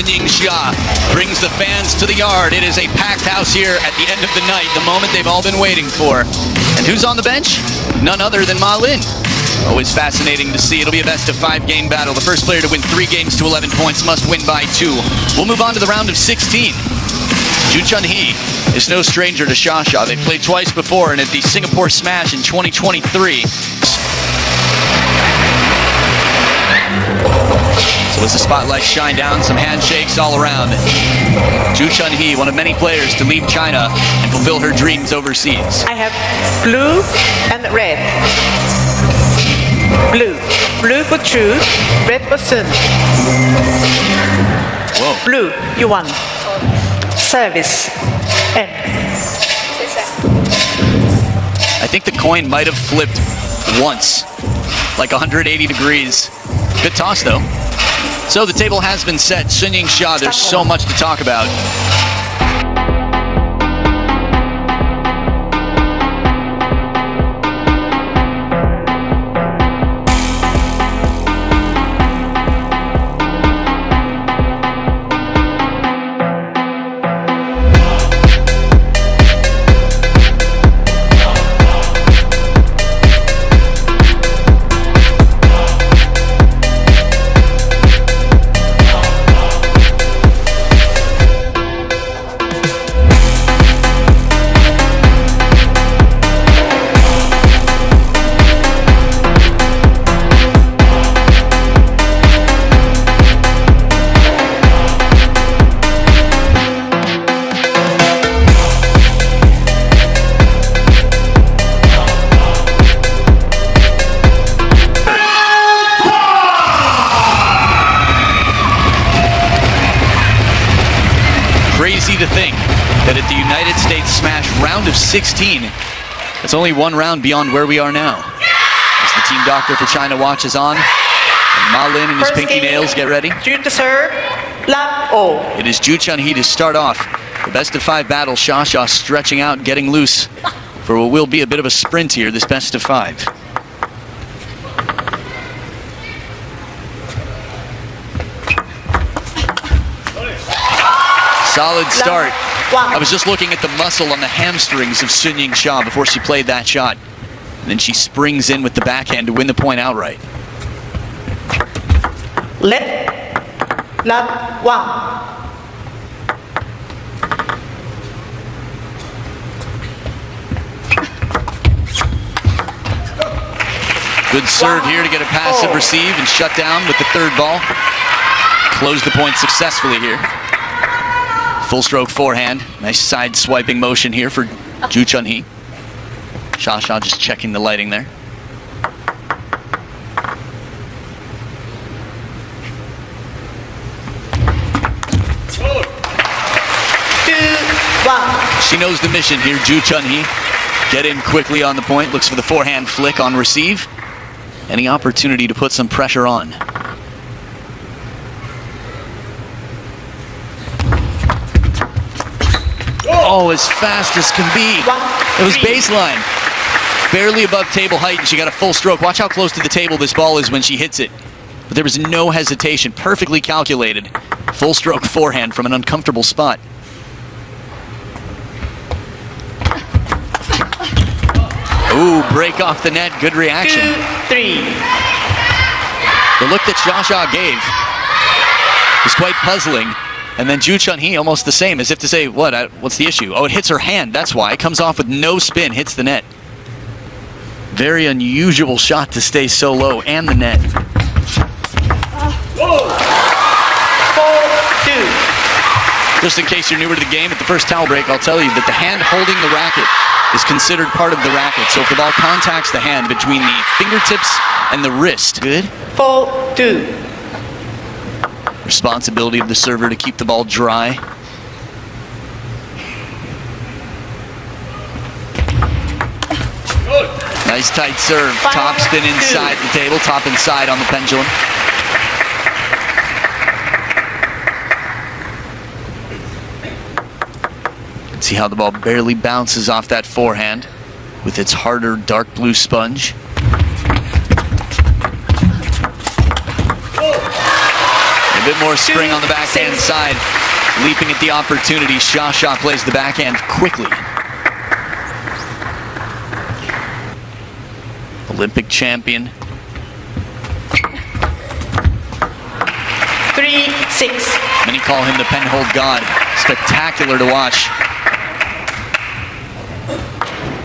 YINGSHA brings the fans to the yard. It is a packed house here at the end of the night, the moment they've all been waiting for. And who's on the bench? None other than Ma Lin. Always fascinating to see. It'll be a best-of-5 game battle. The first player to win 3 games to 11 points must win by 2. We'll move on to the round of 16. CHEONHUI is no stranger to SHATOU. They played twice before and at the Singapore Smash in 2023. So as the spotlight shine down, some handshakes all around. CHEONHUI, one of many players to leave China and fulfill her dreams overseas. I have blue and red. Blue. Blue for Chu, red for Sun. Whoa. Blue, you won. Service. And I think the coin might have flipped once, like 180 degrees. Good toss, though. So the table has been set. YINGSHA, there's so much to talk about. Crazy to think that at the United States Smash round of 16, it's only one round beyond where we are now. As the team doctor for China watches on, and Ma Lin and his pinky nails get ready. June to serve, love all. It is CHEONHUI to start off. The best-of-5 battle, SHATOU stretching out, getting loose for what will be a bit of a sprint here, this best-of-5. Solid start. I was just looking at the muscle on the hamstrings of YINGSHA before she played that shot. And then she springs in with the backhand to win the point outright. Left, Wang. Good serve here to get a passive receive and shut down with the third ball. Close the point successfully here. Full stroke forehand. Nice side swiping motion here for CHEONHUI. SHATOU just checking the lighting there. She knows the mission here, CHEONHUI. Get in quickly on the point. Looks for the forehand flick on receive. Any opportunity to put some pressure on. Oh, as fast as can be. It was baseline. Barely above table height, and she got a full stroke. Watch how close to the table this ball is when she hits it. But there was no hesitation. Perfectly calculated. Full stroke forehand from an uncomfortable spot. Ooh, break off the net. Good reaction. 2-3. The look that SHATOU gave was quite puzzling. And then CHEONHUI almost the same, as if to say, what's the issue? Oh, it hits her hand, that's why. It comes off with no spin, hits the net. Very unusual shot to stay so low, and the net. 4-2. Just in case you're newer to the game, at the first towel break, I'll tell you that the hand holding the racket is considered part of the racket. So if the ball contacts the hand between the fingertips and the wrist, good? 4-2. Responsibility of the server to keep the ball dry. Nice tight serve. Top spin inside the table, top inside on the pendulum. See how the ball barely bounces off that forehand with its harder dark blue sponge. bit more spring on the backhand side. Leaping at the opportunity, SHATOU plays the backhand quickly. Olympic champion. 3-6. Many call him the penhold god. Spectacular to watch.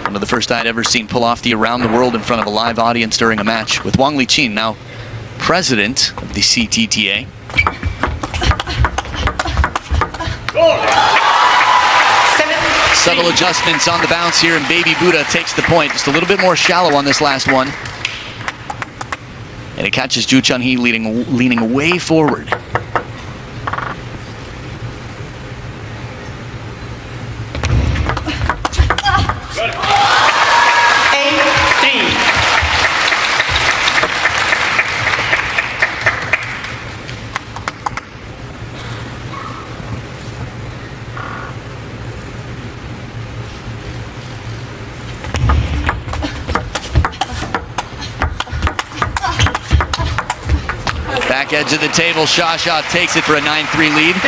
One of the first I'd ever seen pull off the around the world in front of a live audience during a match with Wang Liqin, now president of the CTTA. Subtle adjustments on the bounce here, and Baby Buddha takes the point. Just a little bit more shallow on this last one. And it catches CHEONHUI leaning way forward. Back edge of the table, SHATOU takes it for a 9-3 lead. 3-9.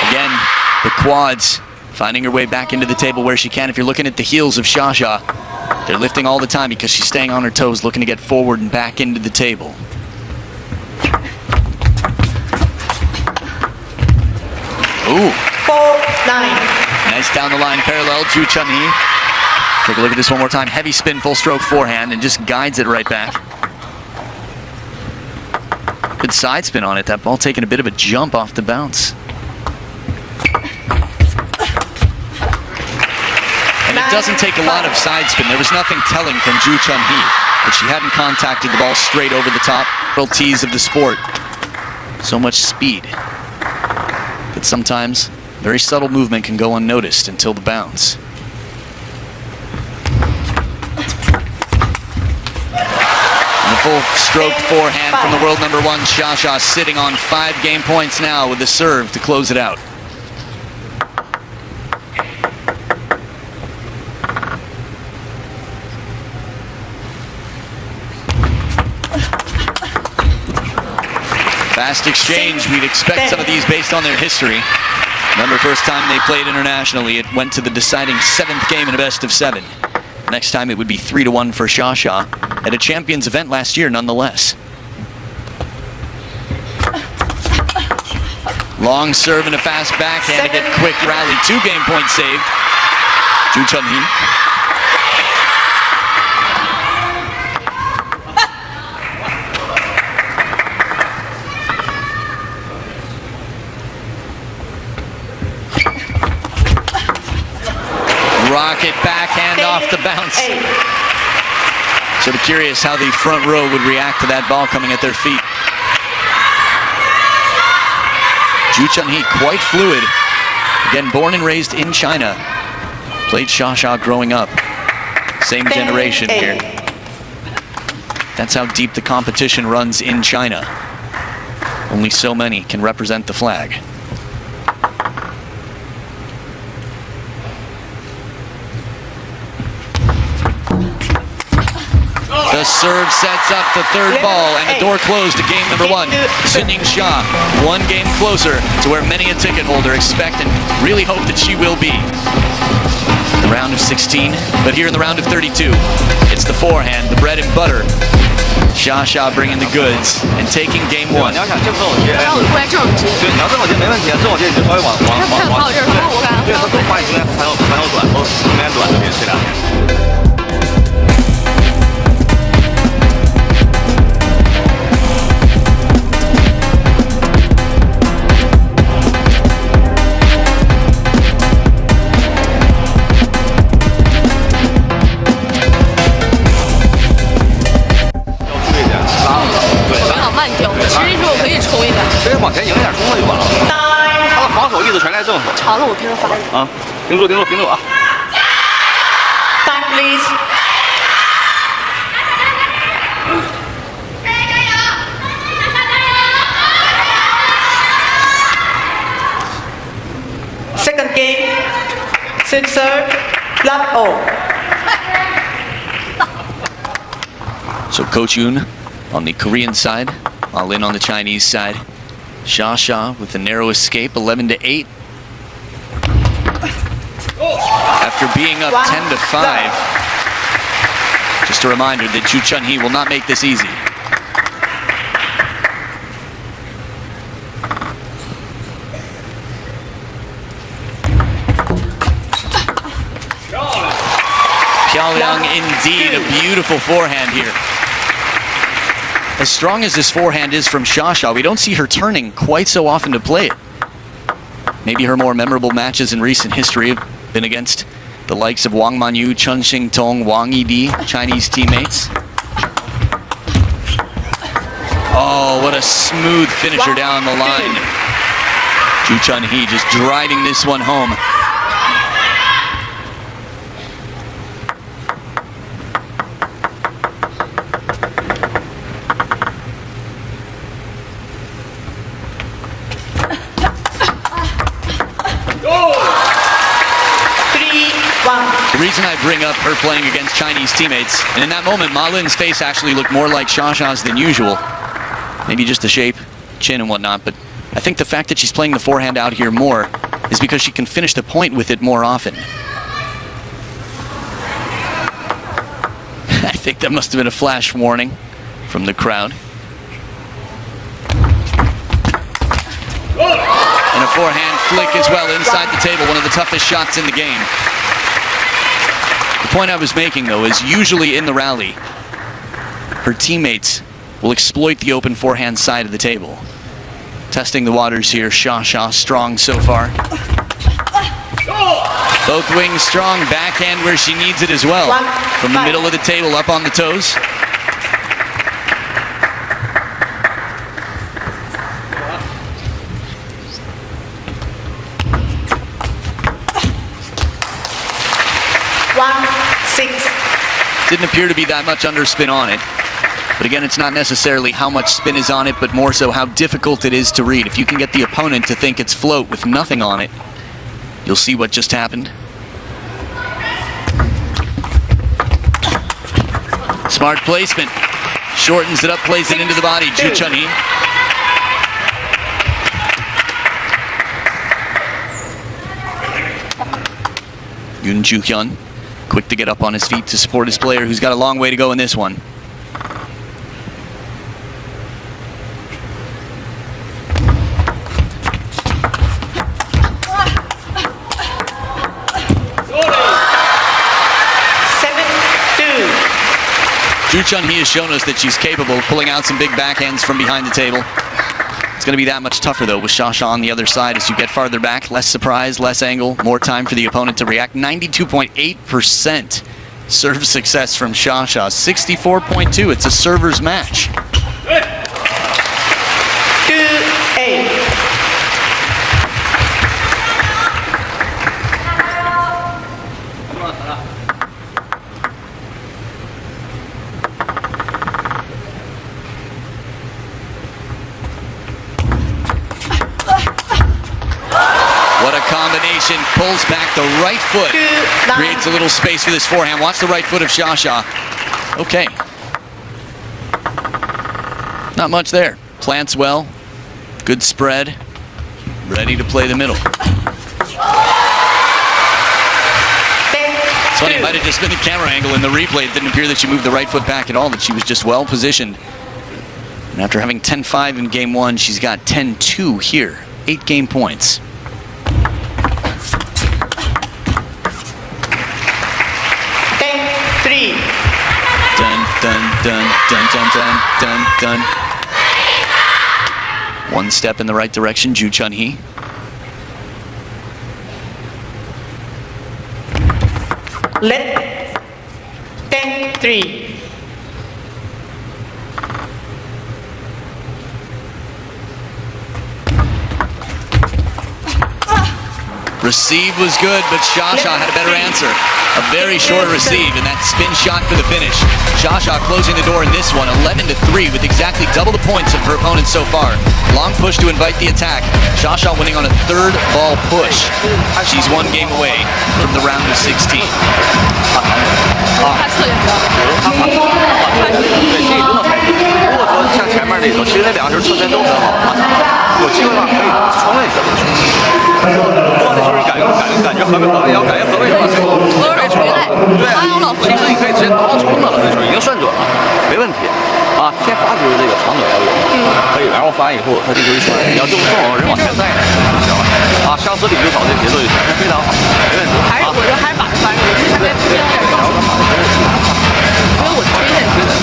Again, the quads finding her way back into the table where she can. If you're looking at the heels of SHATOU, they're lifting all the time because she's staying on her toes, looking to get forward and back into the table. Ooh. 4-9. Nice down the line parallel, CHEONHUI. Take a look at this one more time. Heavy spin, full stroke forehand, and just guides it right back. Good side spin on it. That ball taking a bit of a jump off the bounce. And it doesn't take a lot of side spin. There was nothing telling from CHEONHUI that she hadn't contacted the ball straight over the top. Real tease of the sport. So much speed that sometimes very subtle movement can go unnoticed until the bounce. Full stroke forehand from the world number one, SHATOU, sitting on 5 game points now with the serve to close it out. Fast exchange. We'd expect some of these based on their history. Remember, first time they played internationally, it went to the deciding 7th game in a best of 7. Next time it would be 3-1 for SHATOU at a champions event last year, nonetheless. Long serve and a fast backhand to get quick rally. 2 game points saved. CHEONHUI. Rocket backhand off the bounce. Sort of curious how the front row would react to that ball coming at their feet. CHEONHUI, quite fluid. Again, born and raised in China. Played SHATOU growing up. Same generation here. That's how deep the competition runs in China. Only so many can represent the flag. The serve sets up the 3rd ball, and the door closed to game number 1. YINGSHA, 1 game closer to where many a ticket holder expect and really hope that she will be. The round of 16, but here in the round of 32, it's the forehand, the bread and butter. SHATOU bringing the goods and taking game 1. Time, please. Second game, 6 serve, love all. So CHEONHUI on the Korean side, Ma Lin on the Chinese side. SHATOU with a narrow escape, 11-8. After being up 10-5. Just a reminder that CHEONHUI will not make this easy. Pyongyang indeed, a beautiful forehand here. As strong as this forehand is from SHATOU, we don't see her turning quite so often to play it. Maybe her more memorable matches in recent history have been against the likes of Wang Manyu, Chun Xingtong, Wang Yidi, Chinese teammates. Oh, what a smooth finisher down the line. CHEONHUI just driving this one home. The reason I bring up her playing against Chinese teammates, and in that moment, Ma Lin's face actually looked more like SHATOU's than usual. Maybe just the shape, chin and whatnot, but I think the fact that she's playing the forehand out here more is because she can finish the point with it more often. I think that must have been a flash warning from the crowd. And a forehand flick as well inside the table, one of the toughest shots in the game. The point I was making, though, is usually in the rally, her teammates will exploit the open forehand side of the table. Testing the waters here, SHATOU strong so far. Both wings strong, backhand where she needs it as well. From the middle of the table up on the toes. Didn't appear to be that much underspin on it. But again, it's not necessarily how much spin is on it, but more so how difficult it is to read. If you can get the opponent to think it's float with nothing on it, you'll see what just happened. Smart placement. Shortens it up, plays it into the body. CHEONHUI. Yoon Joo-hyun, quick to get up on his feet to support his player who's got a long way to go in this one. CHEONHUI has shown us that she's capable of pulling out some big backhands from behind the table. It's going to be that much tougher, though, with SHATOU on the other side as you get farther back. Less surprise, less angle, more time for the opponent to react. 92.8% serve success from SHATOU. 64.2%. It's a server's match. 2-8. Combination, pulls back the right foot, creates a little space for this forehand. Watch the right foot of SHATOU. Okay. Not much there. Plants well, good spread, ready to play the middle. It's funny, it might have just been the camera angle in the replay. It didn't appear that she moved the right foot back at all, that she was just well positioned. And after having 10-5 in game one, she's got 10-2 here. 8 game points. Dun, dun, dun, dun, dun, dun, dun. One step in the right direction, CHEONHUI. Let 10-3. Receive was good, but SHATOU had a better answer. A very short receive, and that spin shot for the finish. SHATOU closing the door in this one, 11-3, with exactly double the points of her opponents so far. Long push to invite the attack. SHATOU winning on a third ball push. She's one game away from the round of 16. 他策略比较好。对，这个动作还可以。如果说像前面那种，其实那两个球侧身都很好，有机会的话可以冲位这个球。多的就是感觉合位，要感觉合位的话，没球了。对，其实你可以直接倒冲的了，这球已经算准了，没问题。啊，先发就是这个长短要有，可以，然后发以后他这球一传，你要这么送，人往前带就行了。啊，上次里就找这节奏就全是非常好，没问题。还是我觉得还是把它翻过去，因为这边有点高。因为我推荐推的。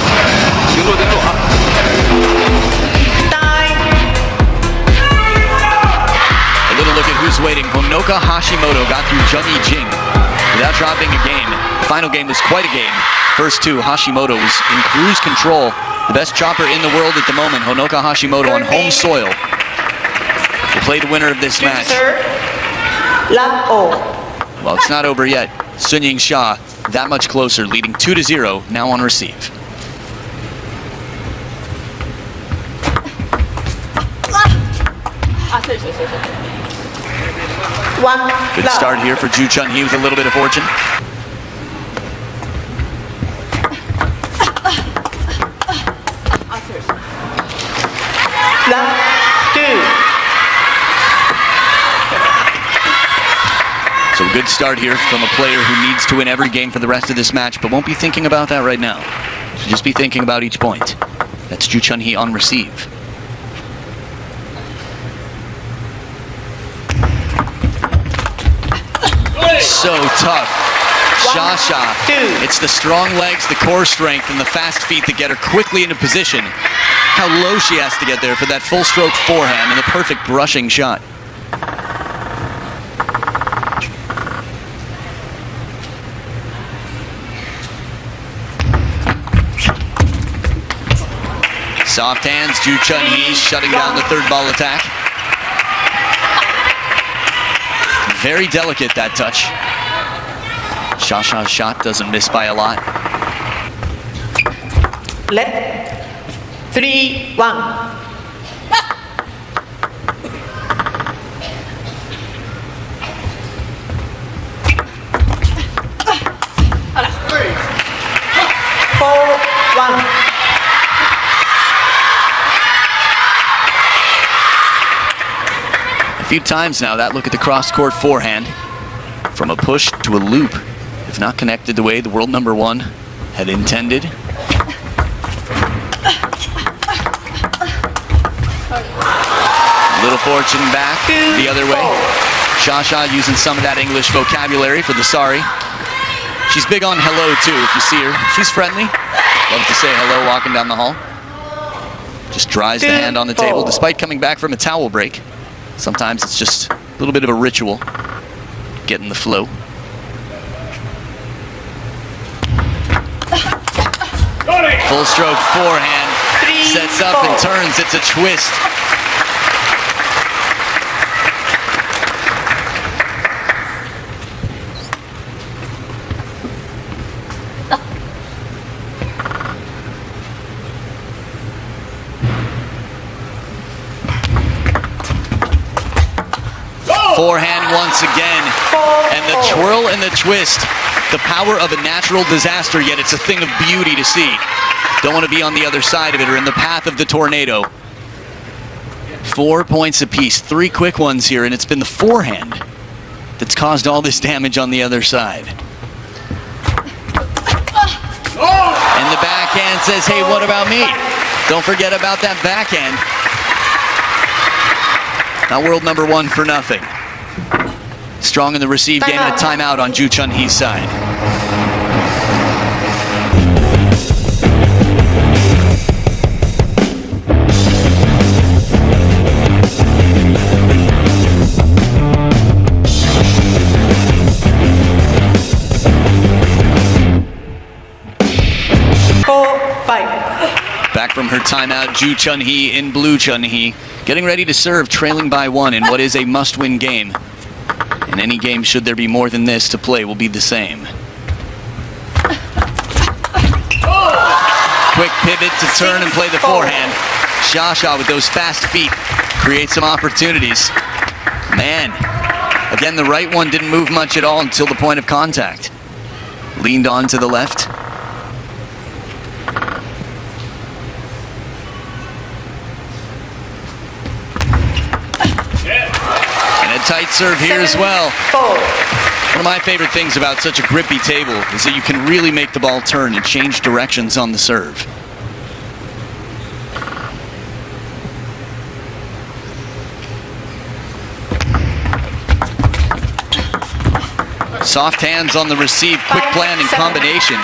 盯住啊！ A little look at who's waiting. Honoka Hashimoto got through Jung-Yi Jing without dropping a game. The final game was quite a game. First two, Hashimoto was in cruise control. The best chopper in the world at the moment, Honoka Hashimoto on home soil. Will play the winner of this match. Well, it's not over yet. YINGSHA that much closer, leading 2-0, now on receive. Good start here for Joo Chun-hee with a little bit of fortune. So a good start here from a player who needs to win every game for the rest of this match, but won't be thinking about that right now. Should just be thinking about each point. That's Joo Chun-hee on receive. So tough. SHATOU. It's the strong legs, the core strength, and the fast feet that get her quickly into position. How low she has to get there for that full stroke forehand and the perfect brushing shot. Soft hands, Joo Chun-hee shutting down the third ball attack. Very delicate, that touch. SHATOU's shot doesn't miss by a lot. Left, 3-1. A few times now, that look at the cross-court forehand. From a push to a loop, if not connected the way the world number one had intended. Little fortune back the other way. SHATOU using some of that English vocabulary for the sorry. She's big on hello too, if you see her. She's friendly. Loves to say hello walking down the hall. Just dries the hand on the table despite coming back from a towel break. Sometimes it's just a little bit of a ritual. Getting the flow. Full stroke forehand. Sets up and turns. It's a twist. Forehand once again, and the twirl and the twist, the power of a natural disaster, yet it's a thing of beauty to see. Don't want to be on the other side of it or in the path of the tornado. 4 points apiece, 3 quick ones here, and it's been the forehand that's caused all this damage on the other side. And the backhand says, hey, what about me? Don't forget about that backhand. Not world number one for nothing. Strong in the receive game and a timeout on Joo Chun-hee's side. Back from her timeout, Joo Chun-hee in blue Chun-hee, getting ready to serve, trailing by 1 in what is a must-win game. And any game, should there be more than this to play, will be the same. Quick pivot to turn and play the forehand. SHATOU with those fast feet creates some opportunities. Man, again, the right one didn't move much at all until the point of contact. Leaned on to the left. And a tight serve here as well. One of my favorite things about such a grippy table is that you can really make the ball turn and change directions on the serve. Soft hands on the receive, quick plan and combination.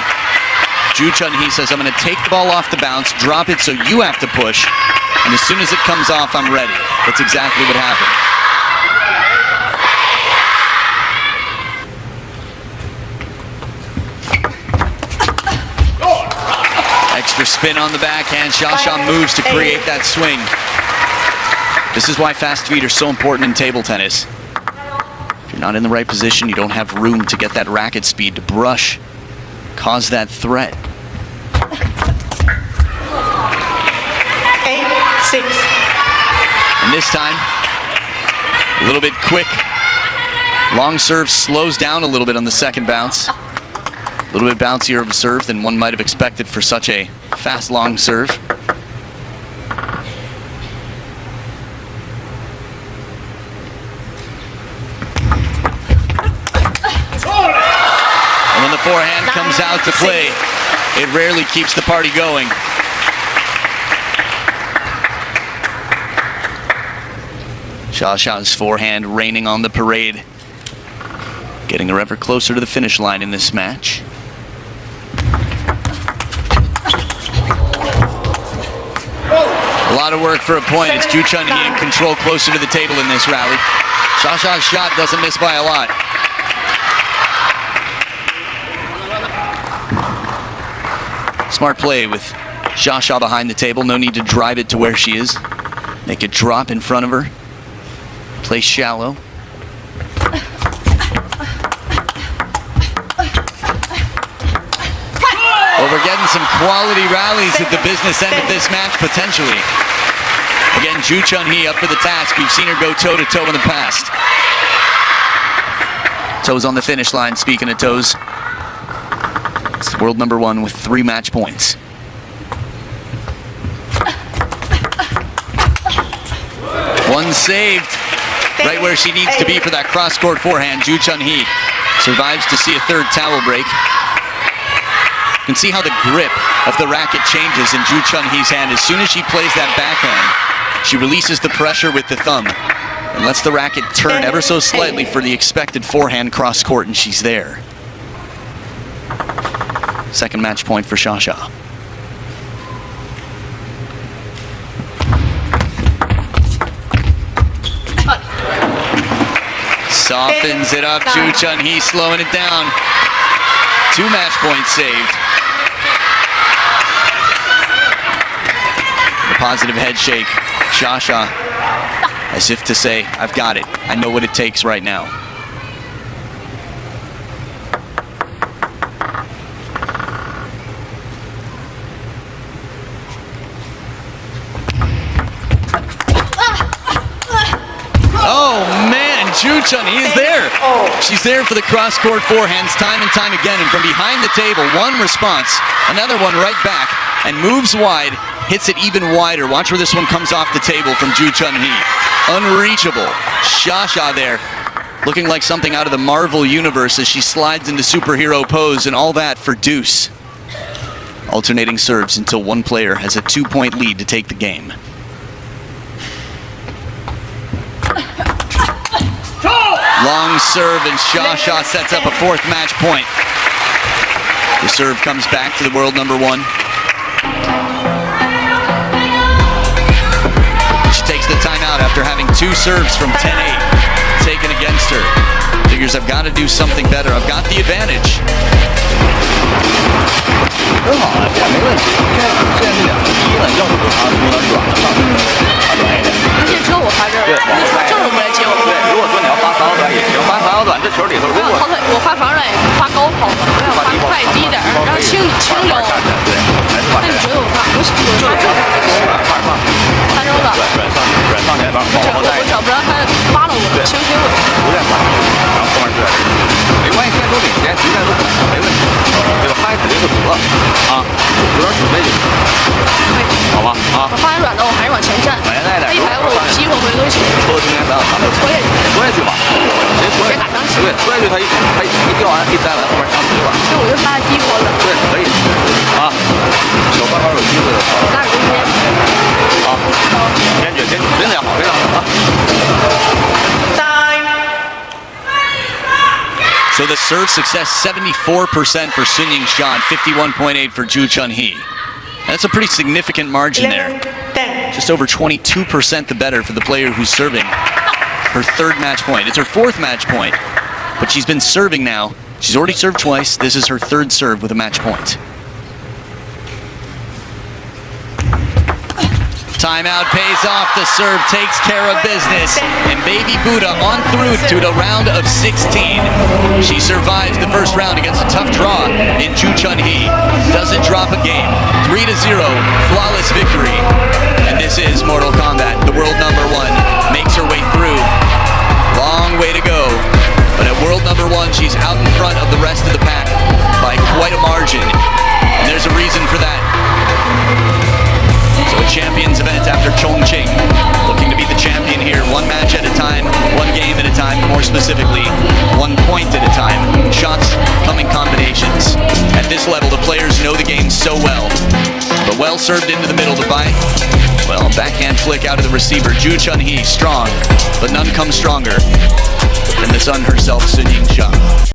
CHEONHUI says, I'm going to take the ball off the bounce, drop it so you have to push, and as soon as it comes off, I'm ready. That's exactly what happened. Extra spin on the backhand. SHATOU moves to create that swing. This is why fast feet are so important in table tennis. If you're not in the right position, you don't have room to get that racket speed to brush, cause that threat. 8-6. And this time, a little bit quick. Long serve slows down a little bit on the second bounce. A little bit bouncier of a serve than one might have expected for such a fast, long serve. And when the forehand comes out to play, it rarely keeps the party going. SHATOU's forehand reigning on the parade, getting her ever closer to the finish line in this match. A lot of work for a point. It's CHEONHUI in control closer to the table in this rally. SHATOU's shot doesn't miss by a lot. Smart play with SHATOU behind the table. No need to drive it to where she is. Make it drop in front of her. Play shallow. Well, we're getting some quality rallies at the business end of this match, potentially. Again, CHEONHUI up for the task. We've seen her go toe-to-toe in the past. Toes on the finish line, speaking of toes. It's world number 1 with 3 match points. One saved, right where she needs to be for that cross-court forehand. CHEONHUI survives to see a third towel break. You can see how the grip of the racket changes in CHEONHUI's hand. As soon as she plays that backhand, she releases the pressure with the thumb and lets the racket turn ever so slightly for the expected forehand cross court, and she's there. Second match point for SHATOU. Softens it up, CHEONHUI slowing it down. 2 match points saved. The positive head shake. SHATOU, as if to say, I've got it. I know what it takes right now. Oh man, CHEONHUI is there. She's there for the cross-court forehands time and time again, and from behind the table, one response, another one right back, and moves wide, hits it even wider. Watch where this one comes off the table from CHEONHUI. Unreachable. SHATOU there, looking like something out of the Marvel universe as she slides into superhero pose, and all that for deuce. Alternating serves until one player has a 2-point lead to take the game. Long serve, and SHATOU sets up a 4th match point. The serve comes back to the world number 1. She takes the timeout after having 2 serves from 10-8 taken against her. Figures, I've got to do something better. I've got the advantage. 很好啊，这样没问题。现在是2个1了，要不他有点软了，发软一点。而且只有我发这儿，对，往外这儿我过来接我。对，如果说你要发3个也行，发3个高端，这球里头如果我发传来发高抛嘛，我要发快低点，然后轻溜。对，还是往那你觉得我发我上，发周的软上前往后带，我找不着他扒了我，轻轻的，不愿发，然后后面就在这，没关系，现在都领先，局面都没问题，对吧？他也肯定是得啊，有点准备就行，好吧啊。我发完软的，我还是往前站，他一抬我机会回头球，抽中间咱拖下去吧，谁拖下去？打上去，对，拖下去他一掉完一摘完后面上去了，所以我就发低抛的，对，可以啊，小半号有机会的，拉着中间，好，坚决，非常好，非常好啊。So the serve success 74% for YINGSHA and 51.8 for JOO CHEONHUI. That's a pretty significant margin there. Just over 22% the better for the player who's serving her third match point. It's her fourth match point, but she's been serving now. She's already served twice. This is her third serve with a match point. Timeout pays off. The serve takes care of business. And Baby Buddha on through to the round of 16. She survives the first round against a tough draw in JOO CHEONHUI. Doesn't drop a game. 3-0, flawless victory. And this is Mortal Kombat. The world #1 makes her way through. Long way to go. But at world #1, she's out in front of the rest of the pack by quite a margin. And there's a reason for that. So a champions event after Chongqing, looking to be the champion here, one match at a time, one game at a time, more specifically, 1 point at a time. Shots coming combinations. At this level, the players know the game so well. But well served into the middle to buy, well, backhand flick out of the receiver. JOO CHEONHUI, strong, but none comes stronger than the sun herself, YINGSHA.